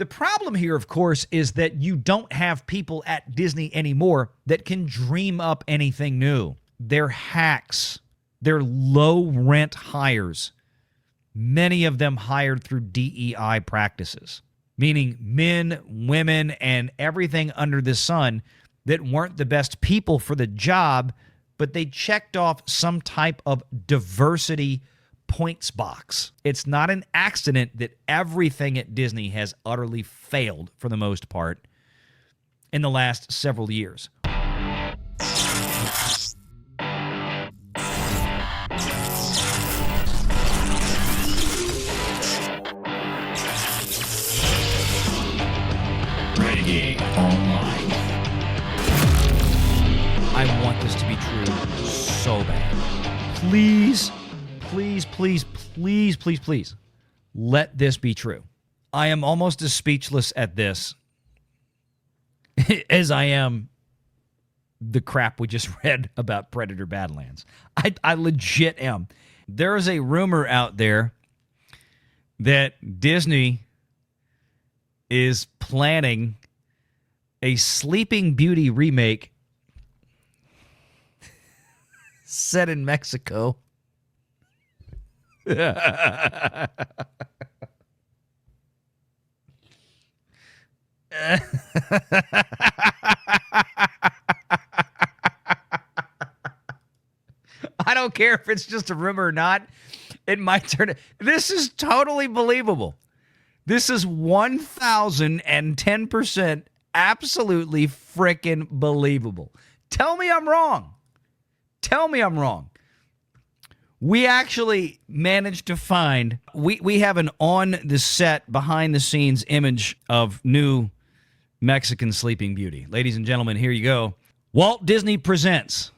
The problem here, of course, is that you don't have people at Disney anymore that can dream up anything new. They're hacks. They're low-rent hires. Many of them hired through DEI practices, meaning men, women, and everything under the sun that weren't the best people for the job, but they checked off some type of diversity points box. It's not an accident that everything at Disney has utterly failed for the most part in the last several years. Renegade Online. I want this to be true so bad. Please, please, please, please, please, please, let this be true. I am almost as speechless at this as I am the crap we just read about Predator Badlands. I legit am. There is a rumor out there that Disney is planning a Sleeping Beauty remake set in Mexico. I don't care if it's just a rumor or not. It might turn. This is totally believable. This is 1,010% absolutely freaking believable. Tell me I'm wrong. Tell me I'm wrong. We actually managed to find, we have an on the set, behind the scenes image of new Mexican Sleeping Beauty. Ladies and gentlemen, here you go. Walt Disney presents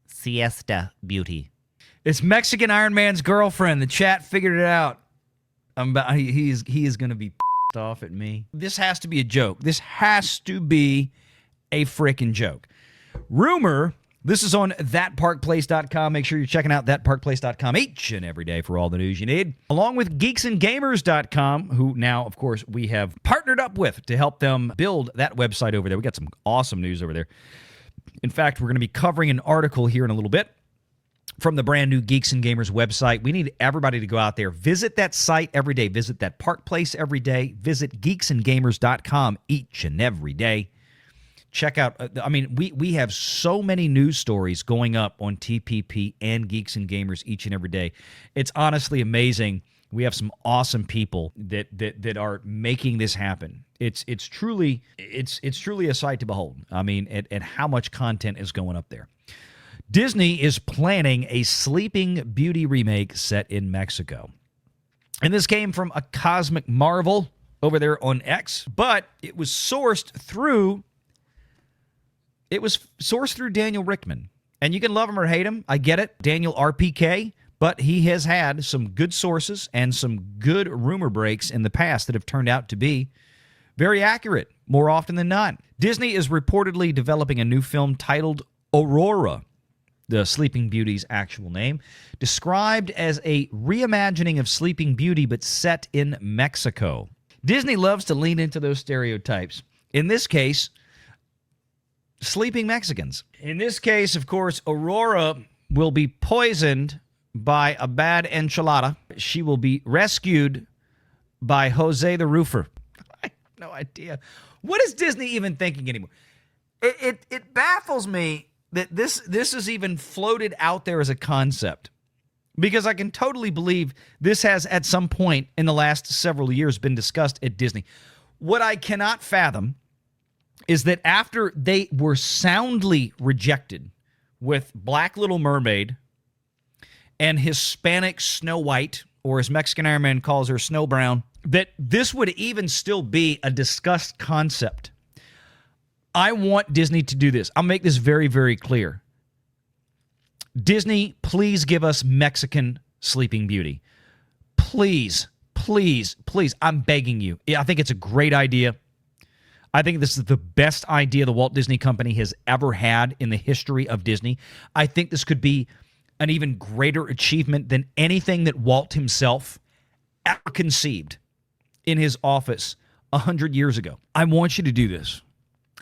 Siesta Beauty. It's Mexican Iron Man's girlfriend. The chat figured it out. He is going to be pissed off at me. This has to be a joke. This has to be a freaking joke. Rumor, this is on thatparkplace.com. Make sure you're checking out thatparkplace.com each and every day for all the news you need. Along with geeksandgamers.com, who now, of course, we have partnered up with to help them build that website over there. We got some awesome news over there. In fact, we're going to be covering an article here in a little bit from the brand new Geeks and Gamers website. We need everybody to go out there. Visit that site every day. Visit that Park Place every day. Visit geeksandgamers.com each and every day. Check out, we have so many news stories going up on TPP and Geeks and Gamers each and every day. It's honestly amazing. We have some awesome people that are making this happen. It's truly a sight to behold. I mean, and how much content is going up there. Disney is planning a Sleeping Beauty remake set in Mexico. And this came from a Cosmic Marvel over there on X, but it was sourced through Daniel Rickman. And you can love him or hate him. I get it. Daniel RPK, but he has had some good sources and some good rumor breaks in the past that have turned out to be very accurate, more often than not. Disney is reportedly developing a new film titled Aurora, the Sleeping Beauty's actual name, described as a reimagining of Sleeping Beauty but set in Mexico. Disney loves to lean into those stereotypes. In this case, sleeping Mexicans. In this case, of course, Aurora will be poisoned by a bad enchilada. She will be rescued by Jose the Roofer. I have no idea. What is Disney even thinking anymore? It baffles me that this is even floated out there as a concept, because I can totally believe this has at some point in the last several years been discussed at Disney. What I cannot fathom is that after they were soundly rejected with Black Little Mermaid and Hispanic Snow White, or as Mexican Iron Man calls her, Snow Brown, that this would even still be a discussed concept. I want Disney to do this. I'll make this very, very clear. Disney, please give us Mexican Sleeping Beauty. Please, please, please. I'm begging you. I think it's a great idea. I think this is the best idea the Walt Disney Company has ever had in the history of Disney. I think this could be an even greater achievement than anything that Walt himself ever conceived. in his office 100 years ago. I want you to do this.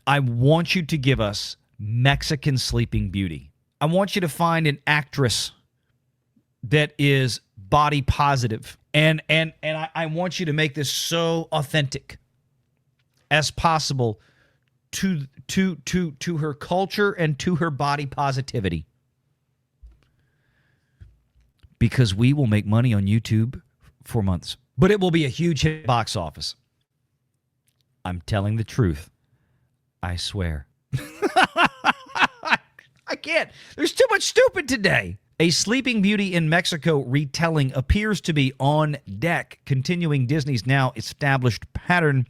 I want you to give us Mexican Sleeping Beauty. I want you to find an actress that is body positive. And I want you to make this so authentic as possible to her culture and to her body positivity. Because we will make money on YouTube for months. But it will be a huge hit box office. I'm telling the truth. I swear. I can't. There's too much stupid today. A Sleeping Beauty in Mexico retelling appears to be on deck, continuing Disney's now established pattern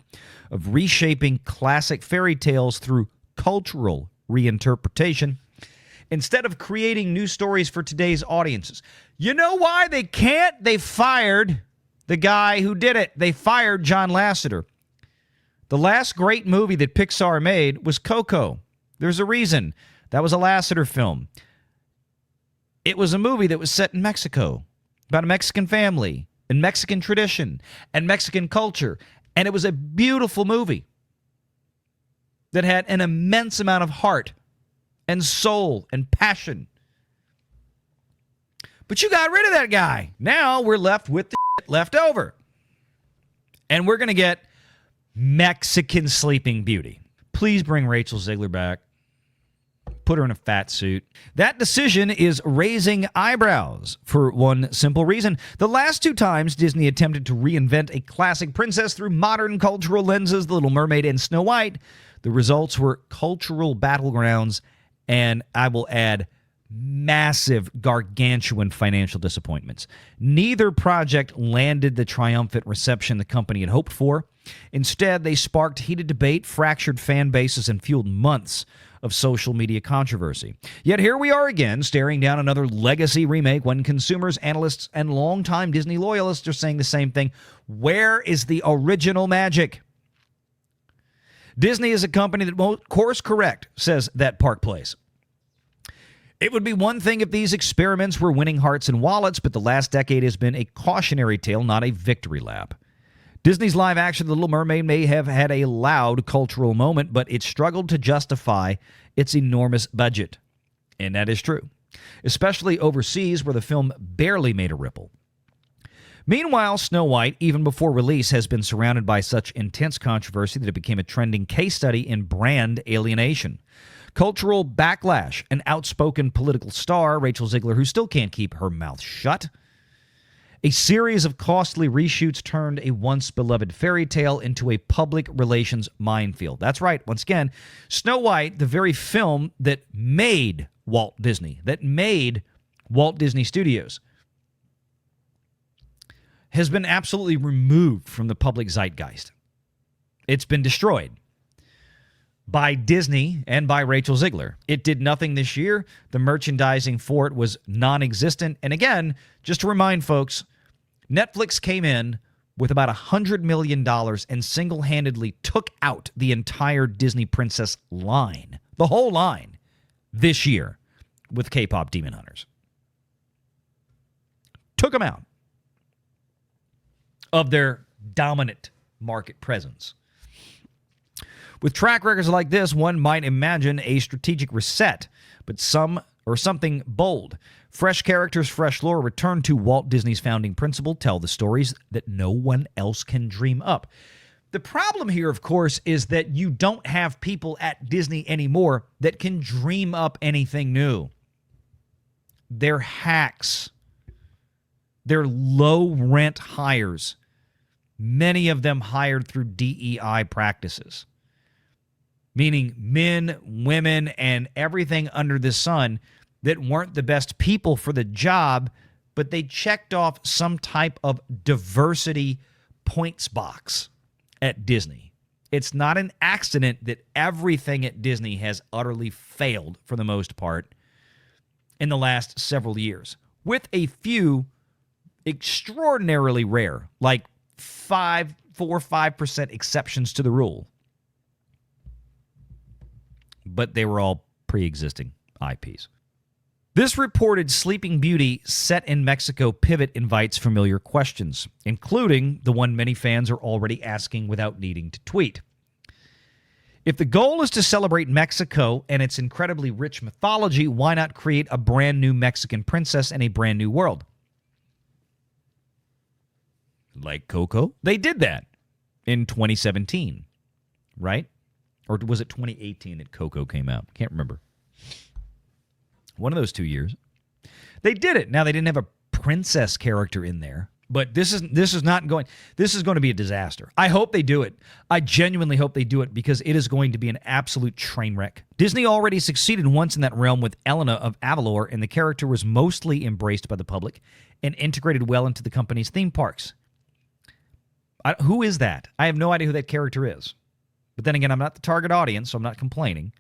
of reshaping classic fairy tales through cultural reinterpretation instead of creating new stories for today's audiences. You know why they can't? They fired the guy who did it. They fired John Lasseter. The last great movie that Pixar made was Coco. There's a reason. That was a Lasseter film. It was a movie that was set in Mexico, about a Mexican family, and Mexican tradition, and Mexican culture. And it was a beautiful movie that had an immense amount of heart and soul and passion. But you got rid of that guy. Now we're left with the shit left over. And we're going to get Mexican Sleeping Beauty. Please bring Rachel Zegler back. Put her in a fat suit. That decision is raising eyebrows for one simple reason. The last two times Disney attempted to reinvent a classic princess through modern cultural lenses, The Little Mermaid and Snow White, the results were cultural battlegrounds, and I will add, massive, gargantuan financial disappointments. Neither project landed the triumphant reception the company had hoped for. Instead, they sparked heated debate, fractured fan bases, and fueled months of social media controversy. Yet here we are again, staring down another legacy remake when consumers, analysts, and longtime Disney loyalists are saying the same thing. Where is the original magic? Disney is a company that won't course correct, says that Park Place. It would be one thing if these experiments were winning hearts and wallets, but the last decade has been a cautionary tale, not a victory lap. Disney's live action The Little Mermaid may have had a loud cultural moment, but it struggled to justify its enormous budget. And that is true, especially overseas where the film barely made a ripple. Meanwhile, Snow White, even before release, has been surrounded by such intense controversy that it became a trending case study in brand alienation. Cultural backlash, an outspoken political star, Rachel Zegler, who still can't keep her mouth shut. A series of costly reshoots turned a once-beloved fairy tale into a public relations minefield. That's right. Once again, Snow White, the very film that made Walt Disney, that made Walt Disney Studios, has been absolutely removed from the public zeitgeist. It's been destroyed by Disney and by Rachel Zegler. It did nothing this year. The merchandising for it was non-existent. And again, just to remind folks, Netflix came in with about $100 million and single-handedly took out the entire Disney Princess line, the whole line, this year with K-pop Demon Hunters. Took them out of their dominant market presence. With track records like this, one might imagine a strategic reset, but something bold. Fresh characters, fresh lore, return to Walt Disney's founding principle, tell the stories that no one else can dream up. The problem here, of course, is that you don't have people at Disney anymore that can dream up anything new. They're hacks. They're low-rent hires. Many of them hired through DEI practices, meaning men, women, and everything under the sun that weren't the best people for the job, but they checked off some type of diversity points box at Disney. It's not an accident that everything at Disney has utterly failed for the most part in the last several years, with a few extraordinarily rare, like 4 or 5% exceptions to the rule. But they were all pre-existing IPs. This reported Sleeping Beauty set in Mexico pivot invites familiar questions, including the one many fans are already asking without needing to tweet. If the goal is to celebrate Mexico and its incredibly rich mythology, why not create a brand new Mexican princess in a brand new world? Like Coco? They did that in 2017, right? Or was it 2018 that Coco came out? Can't remember. One of those 2 years. They did it. Now, they didn't have a princess character in there. But this is going to be a disaster. I hope they do it. I genuinely hope they do it because it is going to be an absolute train wreck. Disney already succeeded once in that realm with Elena of Avalor, and the character was mostly embraced by the public and integrated well into the company's theme parks. Who is that? I have no idea who that character is. But then again, I'm not the target audience, so I'm not complaining.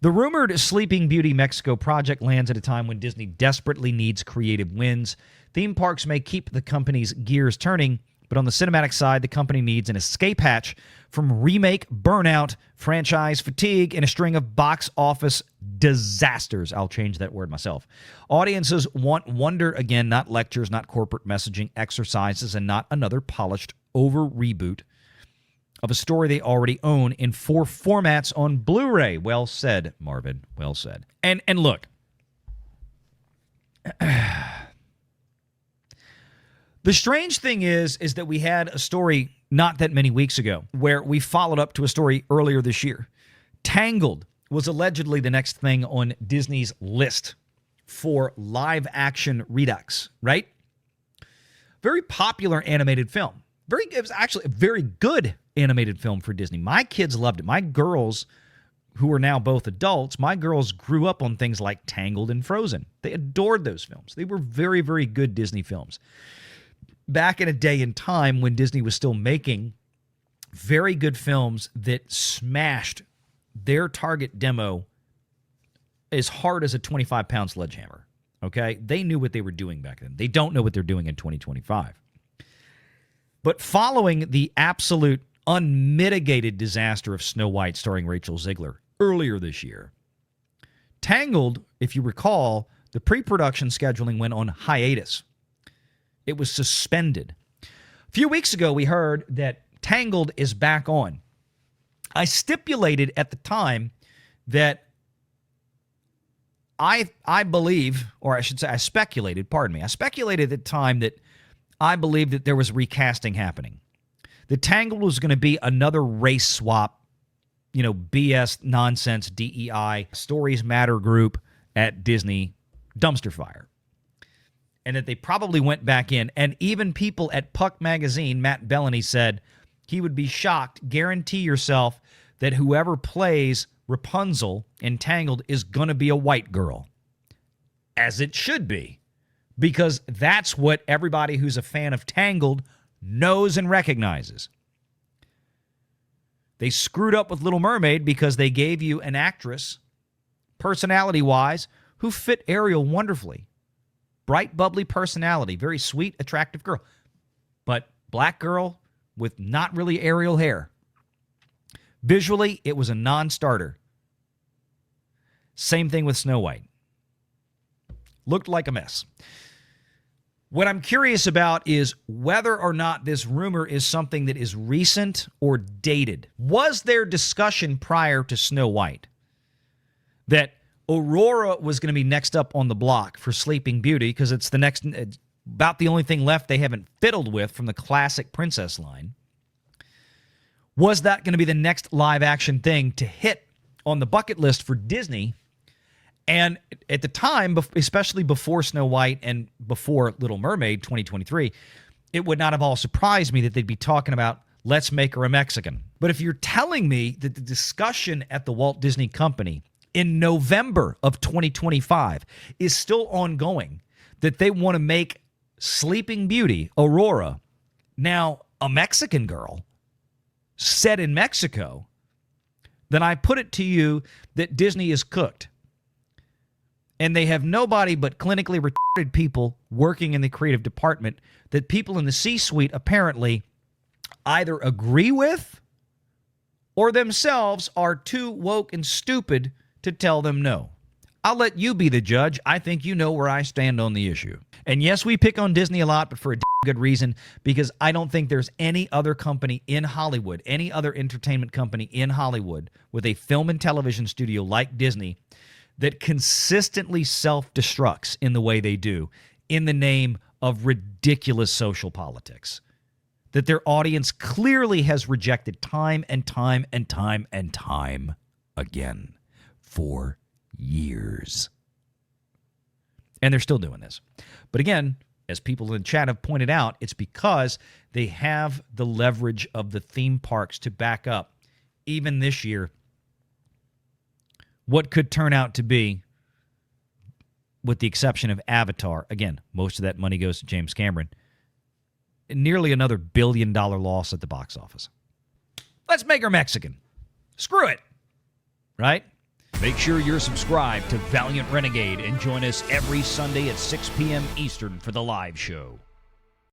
The rumored Sleeping Beauty Mexico project lands at a time when Disney desperately needs creative wins. Theme parks may keep the company's gears turning, but on the cinematic side, the company needs an escape hatch from remake burnout, franchise fatigue, and a string of box office disasters. I'll change that word myself. Audiences want wonder again, not lectures, not corporate messaging exercises, and not another polished over reboot of a story they already own in 4 formats on Blu-ray. Well said, Marvin. Well said. And look, the strange thing is that we had a story not that many weeks ago where we followed up to a story earlier this year. Tangled was allegedly the next thing on Disney's list for live-action redux, right? Very popular animated film. It was actually a very good animated film for Disney. My kids loved it. My girls, who are now both adults, my girls grew up on things like Tangled and Frozen. They adored those films. They were very, very good Disney films. Back in a day and time when Disney was still making very good films that smashed their target demo as hard as a 25-pound sledgehammer, okay? They knew what they were doing back then. They don't know what they're doing in 2025. But following the absolute unmitigated disaster of Snow White starring Rachel Zegler earlier this year, Tangled, if you recall, the pre-production scheduling went on hiatus. It was suspended. A few weeks ago, we heard that Tangled is back on. I stipulated at the time that I believe, or I should say I speculated at the time that I believed that there was recasting happening. The Tangled was going to be another race swap, BS nonsense, DEI, Stories Matter group at Disney dumpster fire. And that they probably went back in. And even people at Puck Magazine, Matt Bellany said he would be shocked. Guarantee yourself that whoever plays Rapunzel in Tangled is going to be a white girl. As it should be. Because that's what everybody who's a fan of Tangled knows and recognizes. They screwed up with Little Mermaid because they gave you an actress, personality-wise, who fit Ariel wonderfully. Bright, bubbly personality, very sweet, attractive girl. But black girl with not really Ariel hair. Visually, it was a non-starter. Same thing with Snow White. Looked like a mess. What I'm curious about is whether or not this rumor is something that is recent or dated. Was there discussion prior to Snow White that Aurora was going to be next up on the block for Sleeping Beauty because it's about the only thing left they haven't fiddled with from the classic princess line? Was that going to be the next live-action thing to hit on the bucket list for Disney? And at the time, especially before Snow White and before Little Mermaid 2023, it would not have all surprised me that they'd be talking about, let's make her a Mexican. But if you're telling me that the discussion at the Walt Disney Company in November of 2025 is still ongoing, that they want to make Sleeping Beauty, Aurora, now a Mexican girl set in Mexico, then I put it to you that Disney is cooked. And they have nobody but clinically retarded people working in the creative department that people in the C-suite apparently either agree with or themselves are too woke and stupid to tell them no. I'll let you be the judge. I think you know where I stand on the issue. And yes, we pick on Disney a lot, but for a good reason, because I don't think there's any other company in Hollywood, any other entertainment company in Hollywood with a film and television studio like Disney that consistently self-destructs in the way they do in the name of ridiculous social politics that their audience clearly has rejected time and time and time and time again for years. And they're still doing this. But again, as people in the chat have pointed out, it's because they have the leverage of the theme parks to back up, even this year, what could turn out to be, with the exception of Avatar, again, most of that money goes to James Cameron, nearly another $1 billion loss at the box office. Let's make her Mexican. Screw it. Right? Make sure you're subscribed to Valiant Renegade and join us every Sunday at 6 p.m. Eastern for the live show.